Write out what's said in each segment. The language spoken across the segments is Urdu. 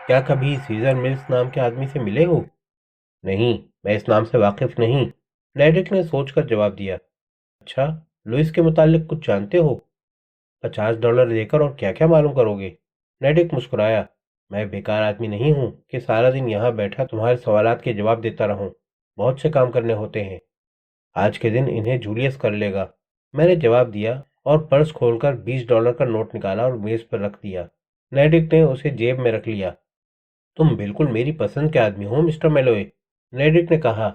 کیا کبھی سیزر ملز نام کے آدمی سے ملے ہو؟ نہیں، میں اس نام سے واقف نہیں، نیڈک نے سوچ کر جواب دیا۔ اچھا، لوئس کے متعلق کچھ جانتے ہو؟ $50 دے کر اور کیا کیا معلوم کرو گے؟ نیڈک مسکرایا۔ میں بیکار آدمی نہیں ہوں کہ سارا دن یہاں بیٹھا تمہارے سوالات کے جواب دیتا رہوں۔ بہت سے کام کرنے ہوتے ہیں۔ آج کے دن انہیں جولیس کر لے گا، میں نے جواب دیا اور پرس کھول کر $20 کا نوٹ نکالا اور میز پر رکھ دیا۔ نیڈک نے اسے جیب میں رکھ لیا۔ تم بالکل میری پسند کے آدمی ہو مسٹر میلوئے، نیڈک نے کہا۔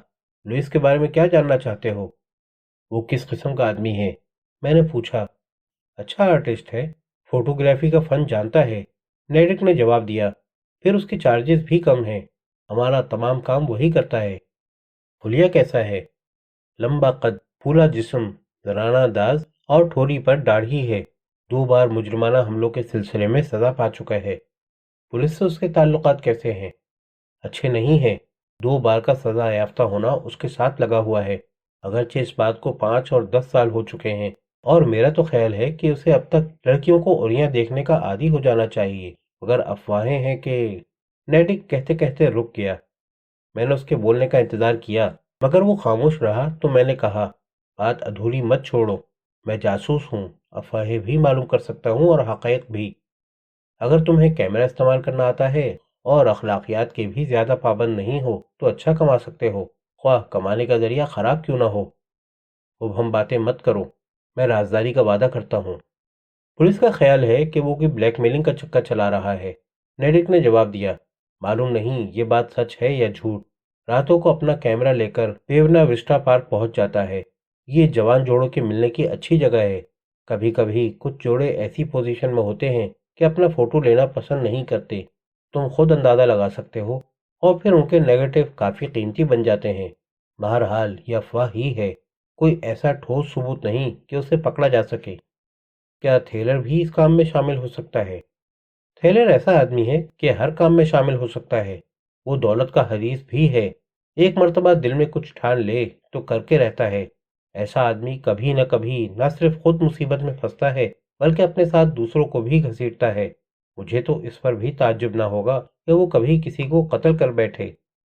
لوئس کے بارے میں کیا جاننا چاہتے ہو؟ وہ کس قسم کا آدمی ہے؟ میں نے پوچھا۔ اچھا آرٹسٹ ہے، فوٹوگرافی کا فن جانتا ہے، نیڈک نے جواب دیا۔ پھر اس کے چارجز بھی کم ہیں، ہمارا تمام کام وہی کرتا ہے۔ حلیہ کیسا ہے؟ لمبا قد، پھولا جسم، زنانہ انداز اور ٹھوڑی پر داڑھی ہے۔ 2 بار مجرمانہ حملوں کے سلسلے میں سزا پا چکا ہے۔ پولیس سے اس کے تعلقات کیسے ہیں؟ اچھے نہیں ہیں۔ 2 بار کا سزا یافتہ ہونا اس کے ساتھ لگا ہوا ہے، اگرچہ اس بات کو 5 اور 10 سال ہو چکے ہیں، اور میرا تو خیال ہے کہ اسے اب تک لڑکیوں کو اوریاں دیکھنے کا عادی ہو جانا چاہیے، مگر افواہیں ہیں کہ… نیڈک کہتے کہتے رک گیا۔ میں نے اس کے بولنے کا انتظار کیا، مگر وہ خاموش رہا تو میں نے کہا، بات ادھوری مت چھوڑو، میں جاسوس ہوں، افواہیں بھی معلوم کر سکتا ہوں اور حقائق بھی۔ اگر تمہیں کیمرہ استعمال کرنا آتا ہے اور اخلاقیات کے بھی زیادہ پابند نہیں ہو تو اچھا کما سکتے ہو، خواہ کمانے کا ذریعہ خراب کیوں نہ ہو۔ اب ہم باتیں مت کرو، میں رازداری کا وعدہ کرتا ہوں۔ پولیس کا خیال ہے کہ وہ کوئی بلیک میلنگ کا چکر چلا رہا ہے، نیڈک نے جواب دیا۔ معلوم نہیں یہ بات سچ ہے یا جھوٹ۔ راتوں کو اپنا کیمرہ لے کر پیونا وسٹا پارک پہنچ جاتا ہے۔ یہ جوان جوڑوں کے ملنے کی اچھی جگہ ہے۔ کبھی کبھی کچھ جوڑے ایسی پوزیشن میں ہوتے ہیں کہ اپنا فوٹو لینا پسند نہیں کرتے، تم خود اندازہ لگا سکتے ہو، اور پھر ان کے نیگیٹو کافی قیمتی بن جاتے ہیں۔ بہرحال یہ افواہ ہی ہے، کوئی ایسا ٹھوس ثبوت نہیں کہ اسے پکڑا جا سکے۔ کیا تھیلر بھی اس کام میں شامل ہو سکتا ہے؟ تھیلر ایسا آدمی ہے کہ ہر کام میں شامل ہو سکتا ہے، وہ دولت کا حریص بھی ہے۔ ایک مرتبہ دل میں کچھ ٹھان لے تو کر کے رہتا ہے۔ ایسا آدمی کبھی نہ صرف خود مصیبت میں پھنستا ہے بلکہ اپنے ساتھ دوسروں کو بھی گھسیٹتا ہے۔ مجھے تو اس پر بھی تعجب نہ ہوگا کہ وہ کبھی کسی کو قتل کر بیٹھے۔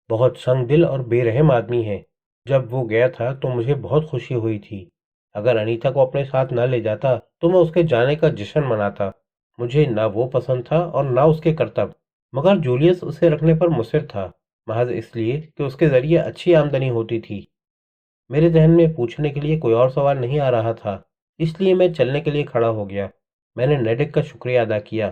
بہت سنگ دل اور بے رحم آدمی ہے۔ جب وہ گیا تھا تو مجھے بہت خوشی ہوئی تھی۔ اگر انیتا کو اپنے ساتھ نہ لے جاتا تو میں اس کے جانے کا جشن مناتا۔ مجھے نہ وہ پسند تھا اور نہ اس کے کرتب، مگر جولیس اسے رکھنے پر مصر تھا، محض اس لیے کہ اس کے ذریعے اچھی آمدنی ہوتی تھی۔ میرے ذہن میں پوچھنے کے لیے کوئی اور سوال نہیں آ رہا تھا، اس لیے میں چلنے کے لیے کھڑا ہو گیا۔ میں نے نیڈک کا شکریہ ادا کیا۔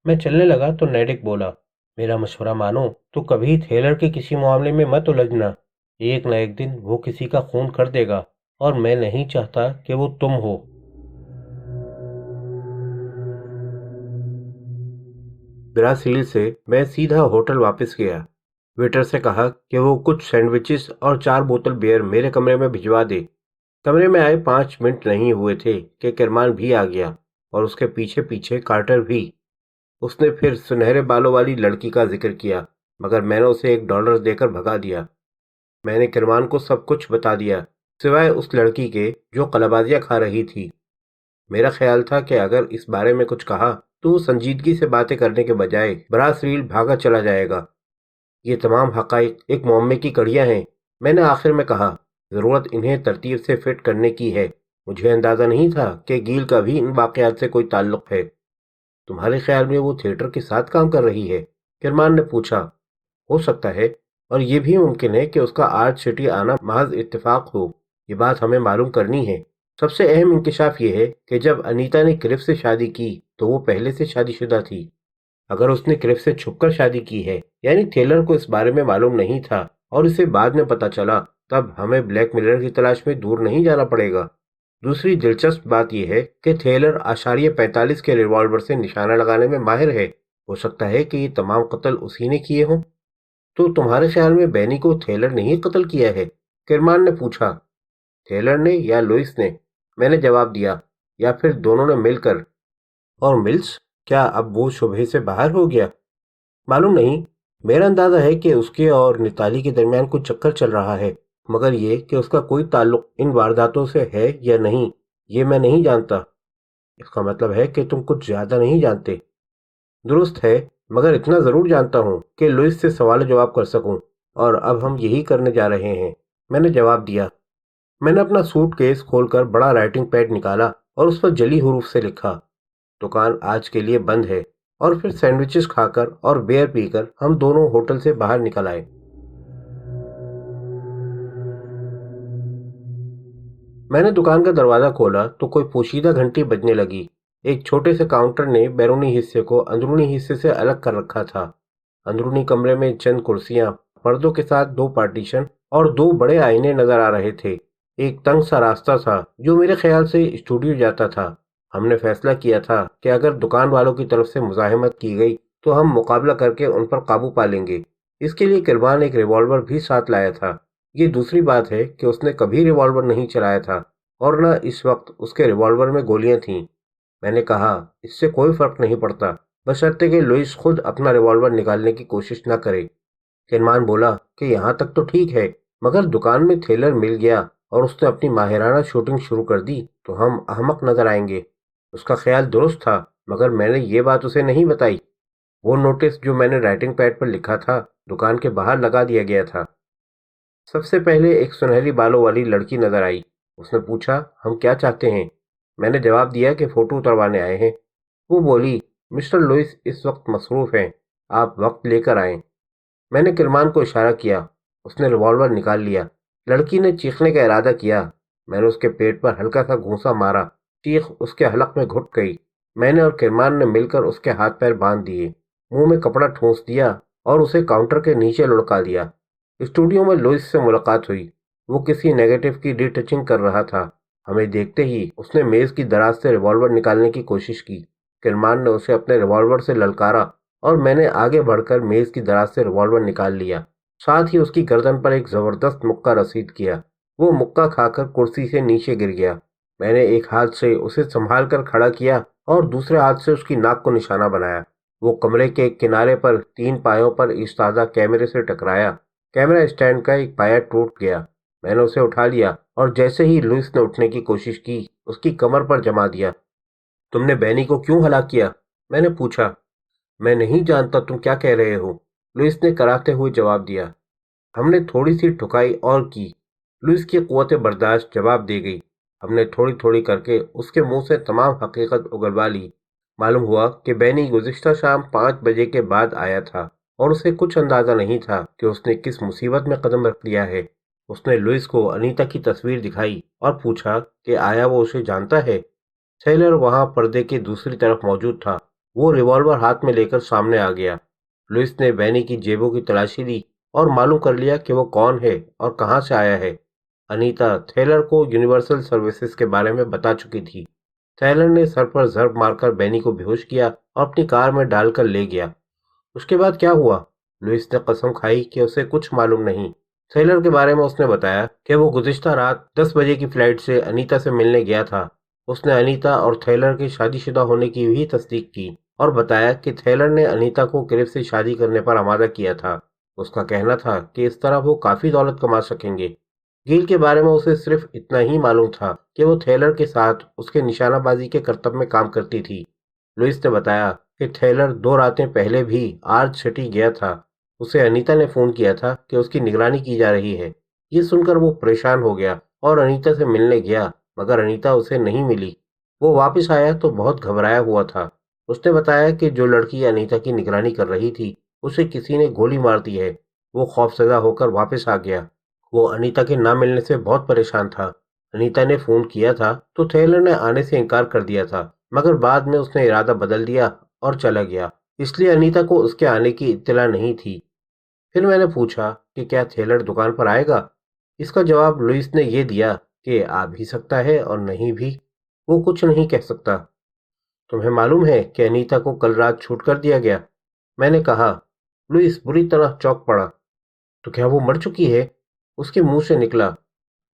میں چلنے لگا تو نیڈک بولا، میرا مشورہ مانو تو کبھی تھیلر کے کسی معاملے میں مت الجھنا۔ ایک نہ ایک دن وہ کسی کا خون کر دے گا، اور میں نہیں چاہتا کہ وہ تم ہو۔ برازیل سے میں سیدھا ہوٹل واپس گیا۔ ویٹر سے کہا کہ وہ کچھ سینڈوچز اور 4 بوتل بیئر میرے کمرے میں بھجوا دے۔ کمرے میں آئے 5 منٹ نہیں ہوئے تھے کہ کرمان بھی آ گیا، اور اس کے پیچھے پیچھے کارٹر بھی۔ اس نے پھر سنہرے بالوں والی لڑکی کا ذکر کیا، مگر میں نے اسے $1 دے کر بھگا دیا۔ میں نے کرمان کو سب کچھ بتا دیا، سوائے اس لڑکی کے جو قلبازیاں کھا رہی تھی۔ میرا خیال تھا کہ اگر اس بارے میں کچھ کہا تو وہ سنجیدگی سے باتیں کرنے کے بجائے برازیل بھاگا چلا جائے گا۔ یہ تمام حقائق ایک معمے کی کڑیاں ہیں، میں نے آخر میں کہا۔ ضرورت انہیں ترتیب سے فٹ کرنے کی ہے۔ مجھے اندازہ نہیں تھا کہ گیل کا بھی ان واقعات سے کوئی تعلق ہے۔ تمہارے خیال میں وہ تھیٹر کے ساتھ کام کر رہی ہے؟ کرمان نے پوچھا۔ ہو سکتا ہے، اور یہ بھی ممکن ہے کہ اس کا آرٹ سٹی آنا محض اتفاق ہو۔ یہ بات ہمیں معلوم کرنی ہے۔ سب سے اہم انکشاف یہ ہے کہ جب انیتا نے کلف سے شادی کی تو وہ پہلے سے شادی شدہ تھی۔ اگر اس نے کلف سے چھپ کر شادی کی ہے، یعنی تھیلر کو اس بارے میں معلوم نہیں تھا اور اسے بعد میں پتا چلا، تب ہمیں بلیک میلر کی تلاش میں دور نہیں جانا پڑے گا۔ دوسری دلچسپ بات یہ ہے کہ تھیلر .45 کے ریوالور سے نشانہ لگانے میں ماہر ہے۔ ہو سکتا ہے کہ یہ تمام قتل اسی نے کیے ہوں۔ تو تمہارے خیال میں بینی کو تھیلر نے ہی قتل کیا ہے؟ کرمان نے پوچھا۔ تھیلر نے یا لوئس نے؟ میں نے جواب دیا، یا پھر دونوں نے مل کر۔ اور ملز، کیا اب وہ شبہے سے باہر ہو گیا؟ معلوم نہیں، میرا اندازہ ہے کہ اس کے اور نتالی کے درمیان کچھ چکر چل رہا ہے، مگر یہ کہ اس کا کوئی تعلق ان وارداتوں سے ہے یا نہیں، یہ میں نہیں جانتا۔ اس کا مطلب ہے کہ تم کچھ زیادہ نہیں جانتے۔ درست ہے، مگر اتنا ضرور جانتا ہوں کہ لوئس سے سوال و جواب کر سکوں، اور اب ہم یہی کرنے جا رہے ہیں، میں نے جواب دیا۔ میں نے اپنا سوٹ کیس کھول کر بڑا رائٹنگ پیڈ نکالا اور اس پر جلی حروف سے لکھا، دکان آج کے لیے بند ہے، اور پھر سینڈوچز کھا کر اور بیئر پی کر ہم دونوں ہوٹل سے باہر نکل آئے۔ میں نے دکان کا دروازہ کھولا تو کوئی پوشیدہ گھنٹی بجنے لگی۔ ایک چھوٹے سے کاؤنٹر نے بیرونی حصے کو اندرونی حصے سے الگ کر رکھا تھا۔ اندرونی کمرے میں چند کرسیاں، پردوں کے ساتھ 2 پارٹیشن اور 2 بڑے آئینے نظر آ رہے تھے۔ ایک تنگ سا راستہ تھا جو میرے خیال سے اسٹوڈیو جاتا تھا۔ ہم نے فیصلہ کیا تھا کہ اگر دکان والوں کی طرف سے مزاحمت کی گئی تو ہم مقابلہ کر کے ان پر قابو پا لیں گے۔ اس کے لیے کرمان ایک ریوالور بھی ساتھ لایا تھا۔ یہ دوسری بات ہے کہ اس نے کبھی ریوالور نہیں چلایا تھا، اور نہ اس وقت اس کے ریوالور میں گولیاں تھیں۔ میں نے کہا، اس سے کوئی فرق نہیں پڑتا، بشرطے کہ لوئس خود اپنا ریوالور نکالنے کی کوشش نہ کرے۔ کرمان بولا کہ یہاں تک تو ٹھیک ہے، مگر دکان میں تھیلر مل گیا اور اس نے اپنی ماہرانہ شوٹنگ شروع کر دی تو ہم احمق نظر آئیں گے۔ اس کا خیال درست تھا، مگر میں نے یہ بات اسے نہیں بتائی۔ وہ نوٹس جو میں نے رائٹنگ پیڈ پر لکھا تھا دکان کے باہر لگا دیا گیا تھا۔ سب سے پہلے ایک سنہری بالوں والی لڑکی نظر آئی۔ اس نے پوچھا، ہم کیا چاہتے ہیں؟ میں نے جواب دیا کہ فوٹو اتروانے آئے ہیں۔ وہ بولی، مسٹر لوئس اس وقت مصروف ہیں، آپ وقت لے کر آئیں۔ میں نے کرمان کو اشارہ کیا۔ اس نے ریوالور نکال لیا۔ لڑکی نے چیخنے کا ارادہ کیا۔ میں نے اس کے پیٹ پر ہلکا سا گھونسا مارا، چیخ اس کے حلق میں گھٹ گئی۔ میں نے اور کرمان نے مل کر اس کے ہاتھ پیر باندھ دیے، منہ میں کپڑا ٹھونس دیا اور اسے کاؤنٹر کے نیچے لڑکا دیا۔ اسٹوڈیو میں لوئس سے ملاقات ہوئی۔ وہ کسی نیگیٹو کی ری ٹچنگ کر رہا تھا۔ ہمیں دیکھتے ہی اس نے میز کی دراز سے ریوالور نکالنے کی کوشش کی۔ کرمان نے اسے اپنے ریوالور سے للکارا اور میں نے آگے بڑھ کر میز کی دراز سے ریوالور نکال لیا، ساتھ ہی اس کی گردن پر ایک زبردست مکہ رسید کیا۔ وہ مکہ کھا کر کرسی سے نیچے گر گیا۔ میں نے ایک ہاتھ سے اسے سنبھال کر کھڑا کیا اور دوسرے ہاتھ سے اس کی ناک کو نشانہ بنایا۔ وہ کمرے کے ایک کنارے پر 3 پایوں پر ایستادہ کیمرے سے ٹکرایا۔ کیمرہ اسٹینڈ کا ایک پایا ٹوٹ گیا۔ میں نے اسے اٹھا لیا اور جیسے ہی لوئس نے اٹھنے کی کوشش کی اس کی کمر پر جما دیا۔ تم نے بینی کو کیوں ہلاک کیا؟ میں نے پوچھا۔ میں نہیں جانتا تم کیا کہہ رہے ہو، لوئس نے کراتے ہوئے جواب دیا۔ ہم نے تھوڑی سی ٹھکائی اور کی۔ لوئس کی قوت برداشت جواب دے گئی۔ ہم نے تھوڑی تھوڑی کر کے اس کے منہ سے تمام حقیقت اگلوا لی۔ معلوم ہوا کہ بینی گزشتہ شام 5 بجے کے بعد آیا تھا اور اسے کچھ اندازہ نہیں تھا کہ اس نے کس مصیبت میں قدم رکھ لیا ہے۔ اس نے لوئس کو انیتا کی تصویر دکھائی اور پوچھا کہ آیا وہ اسے جانتا ہے۔ تھیلر وہاں پردے کی دوسری طرف موجود تھا۔ وہ ریوالور ہاتھ میں لے کر سامنے آ گیا۔ لوئس نے بینی کی جیبوں کی تلاشی لی اور معلوم کر لیا کہ وہ کون ہے اور کہاں سے آیا ہے۔ انیتا تھیلر کو یونیورسل سروسز کے بارے میں بتا چکی تھی۔ تھیلر نے سر پر ضرب مار کر بینی کو بے ہوش کیا اور اپنی کار میں ڈال کر لے گیا۔ اس کے بعد کیا ہوا؟ لوئس نے قسم کھائی کہ اسے کچھ معلوم نہیں۔ تھیلر کے بارے میں اس نے بتایا کہ وہ گزشتہ رات 10 بجے کی فلائٹ سے انیتا سے ملنے گیا تھا۔ اس نے انیتا اور تھیلر کے شادی شدہ ہونے کی بھی تصدیق کی اور بتایا کہ تھیلر نے انیتا کو کلف سے شادی کرنے پر آمادہ کیا تھا۔ اس کا کہنا تھا کہ اس طرح وہ کافی دولت کما سکیں گے۔ گیل کے بارے میں اسے صرف اتنا ہی معلوم تھا کہ وہ تھیلر کے ساتھ اس کے نشانہ بازی کے کرتب میں کام کرتی تھی۔ لوئس نے بتایا کہ تھیلر 2 راتیں پہلے بھی آرچ سٹی گیا تھا۔ اسے انیتا نے فون کیا تھا کہ اس کی نگرانی کی جا رہی ہے۔ یہ سن کر وہ پریشان ہو گیا اور انیتا سے ملنے گیا، مگر انیتا اسے نہیں ملی۔ وہ واپس آیا تو بہت گھبرایا ہوا تھا۔ اس نے بتایا کہ جو لڑکی انیتا کی نگرانی کر رہی تھی اسے کسی نے گولی مار دی ہے۔ وہ خوفزدہ ہو کر واپس آ گیا۔ وہ انیتا کے نہ ملنے سے بہت پریشان تھا۔ انیتا نے فون کیا تھا تو تھیلر نے آنے سے انکار کر دیا تھا، مگر بعد میں اس نے ارادہ بدل دیا اور چلا گیا، اس لیے انیتا کو اس کے آنے کی اطلاع نہیں تھی۔ پھر میں نے پوچھا کہ کیا تھیلر دکان پر آئے گا؟ اس کا جواب لوئس نے یہ دیا کہ آ بھی سکتا ہے اور نہیں بھی، وہ کچھ نہیں کہہ سکتا۔ تمہیں معلوم ہے کہ انیتا کو کل رات چھوٹ کر دیا گیا؟ میں نے کہا۔ لوئس بری طرح چونک پڑا۔ تو کیا وہ مر چکی ہے؟ اس کے منہ سے نکلا۔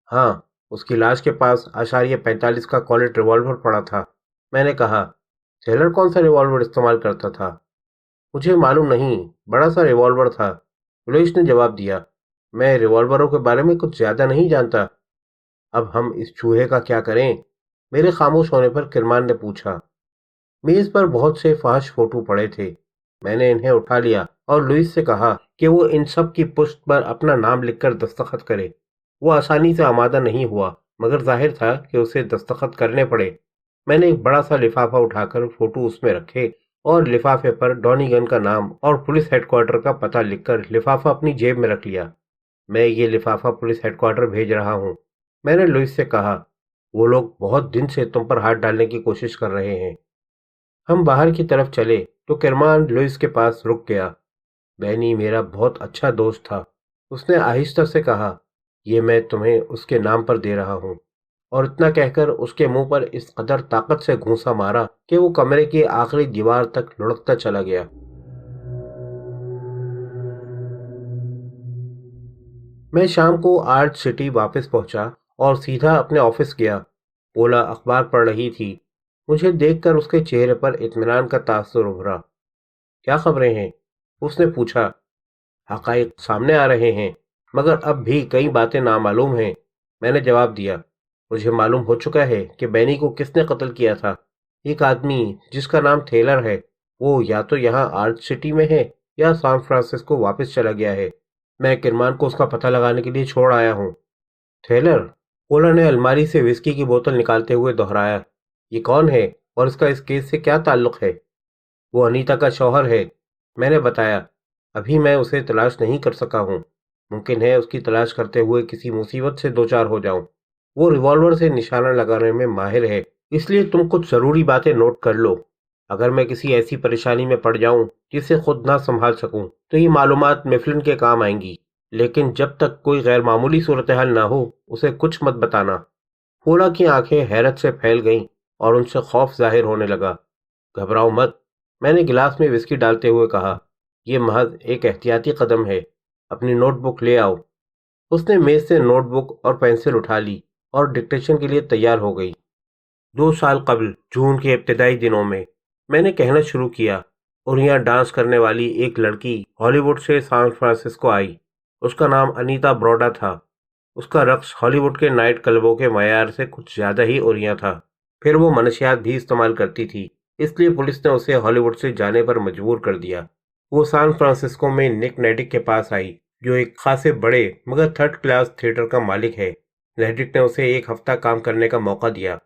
ہاں، اس کی لاش کے پاس /45 کا کالٹ ریوالور پڑا تھا۔ میں نے کہا، تھیلر کون سا ریوالور استعمال کرتا تھا؟ مجھے معلوم نہیں، بڑا سا ریوالور تھا، لوئس نے جواب دیا۔ میں ریوالوروں کے بارے میں کچھ زیادہ نہیں جانتا۔ اب ہم اس چوہے کا کیا کریں؟ میرے خاموش ہونے پر کرمان نے پوچھا۔ میز پر بہت سے فحش فوٹو پڑے تھے۔ میں نے انہیں اٹھا لیا اور لوئس سے کہا کہ وہ ان سب کی پشت پر اپنا نام لکھ کر دستخط کرے۔ وہ آسانی سے آمادہ نہیں ہوا، مگر ظاہر تھا کہ اسے دستخط کرنے پڑے۔ میں نے ایک بڑا سا لفافہ اٹھا کر فوٹو اس میں رکھے اور لفافے پر ڈونیگن کا نام اور پولیس ہیڈ کوارٹر کا پتہ لکھ کر لفافہ اپنی جیب میں رکھ لیا۔ میں یہ لفافہ پولیس ہیڈ کوارٹر بھیج رہا ہوں۔ میں نے لوئس سے کہا، وہ لوگ بہت دن سے تم پر ہاتھ ڈالنے کی کوشش کر رہے ہیں۔ ہم باہر کی طرف چلے تو کرمان لوئس کے پاس رک گیا۔ بینی میرا بہت اچھا دوست تھا، اس نے آہستہ سے کہا، یہ میں تمہیں اس کے نام پر دے رہا ہوں، اور اتنا کہہ کر اس کے منہ پر اس قدر طاقت سے گھونسا مارا کہ وہ کمرے کی آخری دیوار تک لڑکتا چلا گیا۔ میں شام کو آرٹ سٹی واپس پہنچا اور سیدھا اپنے آفس گیا۔ پولا اخبار پڑھ رہی تھی۔ مجھے دیکھ کر اس کے چہرے پر اطمینان کا تاثر ابھرا۔ کیا خبریں ہیں؟ اس نے پوچھا۔ حقائق سامنے آ رہے ہیں، مگر اب بھی کئی باتیں نامعلوم ہیں، میں نے جواب دیا۔ مجھے معلوم ہو چکا ہے کہ بینی کو کس نے قتل کیا تھا۔ ایک آدمی جس کا نام تھیلر ہے، وہ یا تو یہاں آرٹ سٹی میں ہے یا سان فرانسسکو واپس چلا گیا ہے۔ میں کرمان کو اس کا پتہ لگانے کے لیے چھوڑ آیا ہوں۔ تھیلر؟ پولا نے الماری سے وسکی کی بوتل نکالتے ہوئے دہرایا۔ یہ کون ہے اور اس کا اس کیس سے کیا تعلق ہے؟ وہ انیتا کا شوہر ہے، میں نے بتایا۔ ابھی میں اسے تلاش نہیں کر سکا ہوں، ممکن ہے اس کی تلاش کرتے ہوئے کسی مصیبت سے دوچار ہو جاؤں۔ وہ ریوالور سے نشانہ لگانے میں ماہر ہے، اس لیے تم کچھ ضروری باتیں نوٹ کر لو۔ اگر میں کسی ایسی پریشانی میں پڑ جاؤں جسے خود نہ سنبھال سکوں تو یہ معلومات میفلن کے کام آئیں گی، لیکن جب تک کوئی غیر معمولی صورتحال نہ ہو اسے کچھ مت بتانا۔ پولا کی آنکھیں حیرت سے پھیل گئیں اور ان سے خوف ظاہر ہونے لگا۔ گھبراؤ مت، میں نے گلاس میں وسکی ڈالتے ہوئے کہا، یہ محض ایک احتیاطی قدم ہے، اپنی نوٹ بک لے آؤ۔ اس نے میز سے نوٹ بک اور پینسل اٹھا لی اور ڈکٹیشن کے لیے تیار ہو گئی۔ 2 سال قبل جون کے ابتدائی دنوں میں نے کہنا شروع کیا، اور یہاں ڈانس کرنے والی ایک لڑکی ہالی ووڈ سے سان فرانسسکو آئی۔ اس کا نام انیتا بروڈا تھا۔ اس کا رقص ہالی ووڈ کے نائٹ کلبوں کے معیار سے کچھ زیادہ ہی اوریاں تھا۔ پھر وہ منشیات بھی استعمال کرتی تھی، اس لیے پولیس نے اسے ہالی ووڈ سے جانے پر مجبور کر دیا۔ وہ سان فرانسسکو میں نک نیڈک کے پاس آئی، جو ایک خاصے بڑے مگر تھرڈ کلاس تھیٹر کا مالک ہے۔ نیڈک نے اسے 1 ہفتہ کام کرنے کا موقع دیا۔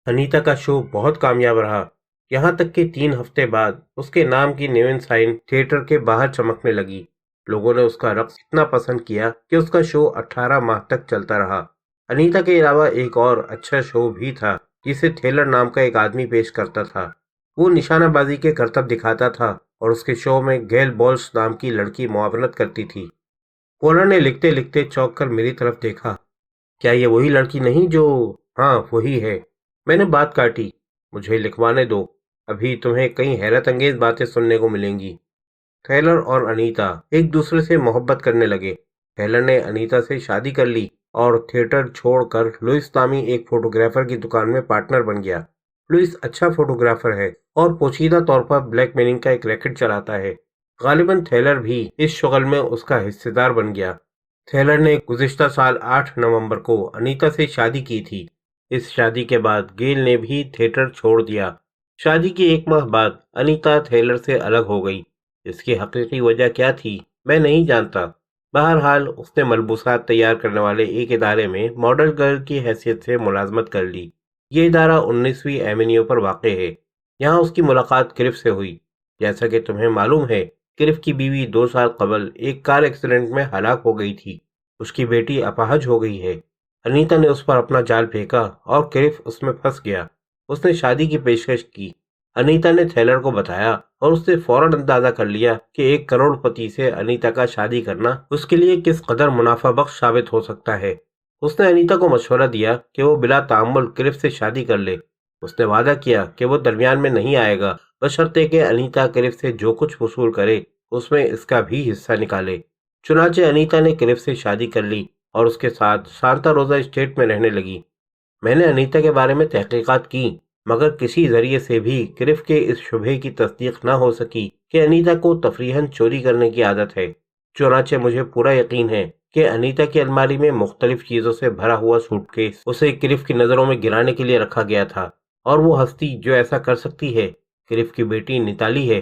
انیتا کا شو بہت کامیاب رہا، یہاں تک کہ 3 ہفتے بعد اس کے نام کی نیون سائن تھیٹر کے باہر چمکنے لگی۔ لوگوں نے اس کا رقص اتنا پسند کیا کہ اس کا شو 18 ماہ تک چلتا رہا۔ انیتا کے علاوہ ایک اور اچھا شو بھی تھا جسے تھیلر نام کا ایک آدمی پیش کرتا تھا۔ وہ نشانہ بازی کے کرتب دکھاتا تھا اور اس کے شو میں گیل بولس نام کی لڑکی معاونت کرتی تھی۔ پولا نے لکھتے لکھتے چونک کر میری طرف دیکھا۔ کیا یہ وہی لڑکی نہیں جو… ہاں وہی ہے، میں نے بات کاٹی۔ مجھے لکھوانے دو، ابھی تمہیں کئی حیرت انگیز باتیں سننے کو ملیں گی۔ تھیلر اور انیتا ایک دوسرے سے محبت کرنے لگے۔ تھیلر نے انیتا سے شادی کر لی اور تھیٹر چھوڑ کر لوئس نامی ایک فوٹوگرافر کی دکان میں پارٹنر بن گیا۔ لوئس اچھا فوٹوگرافر ہے اور پوشیدہ طور پر بلیک میلنگ کا ایک ریکٹ چلاتا ہے۔ غالباً تھیلر بھی اس شغل میں اس کا حصہ دار بن گیا۔ تھیلر نے گزشتہ سال 8 نومبر کو انیتا سے شادی کی تھی۔ اس شادی کے بعد گیل نے بھی تھیٹر چھوڑ دیا۔ شادی کے 1 ماہ بعد انیتا تھیلر سے الگ ہو گئی۔ اس کی حقیقی وجہ کیا تھی میں نہیں جانتا۔ بہرحال اس نے ملبوسات تیار کرنے والے ایک ادارے میں ماڈل گرل کی حیثیت سے ملازمت کر لی۔ یہ ادارہ 19ویں ایونیو پر واقع ہے۔ یہاں اس کی ملاقات کرف سے ہوئی۔ جیسا کہ تمہیں معلوم ہے، کرف کی بیوی 2 سال قبل ایک کار ایکسیڈنٹ میں ہلاک ہو گئی تھی۔ اس کی بیٹی اپاہج ہو گئی ہے۔ انیتا نے اس پر اپنا جال پھینکا اور کرف اس میں پھنس گیا۔ اس نے شادی کی پیشکش کی۔ انیتا نے تھیلر کو بتایا اور اس نے فوراً اندازہ کر لیا کہ 1 کروڑ پتی سے انیتا کا شادی کرنا اس کے لیے کس قدر منافع بخش ثابت ہو سکتا ہے۔ اس نے انیتا کو مشورہ دیا کہ وہ بلا تعمل کرف سے شادی کر لے۔ اس نے وعدہ کیا کہ وہ درمیان میں نہیں آئے گا، بشرطے کہ انیتا کرف سے جو کچھ وصول کرے اس میں اس کا بھی حصہ نکالے۔ چنانچہ انیتا نے کرف سے شادی کر لی اور اس کے ساتھ سانتا روزا اسٹیٹ میں رہنے لگی۔ میں نے انیتا کے بارے میں تحقیقات کی، مگر کسی ذریعے سے بھی کرف کے اس شبہے کی تصدیق نہ ہو سکی کہ انیتا کو تفریحاً چوری کرنے کی عادت ہے۔ چنانچہ مجھے پورا یقین ہے کہ انیتا کی الماری میں مختلف چیزوں سے بھرا ہوا سوٹ کیس اسے کرف کی نظروں میں گرانے کے لیے رکھا گیا تھا، اور وہ ہستی جو ایسا کر سکتی ہے کرف کی بیٹی نتالی ہے۔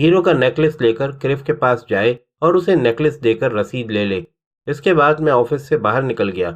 ہیرو کا نیکلس لے کر کرف کے پاس جائے اور اسے نیکلس دے کر رسید لے لے۔ اس کے بعد میں آفس سے باہر نکل گیا۔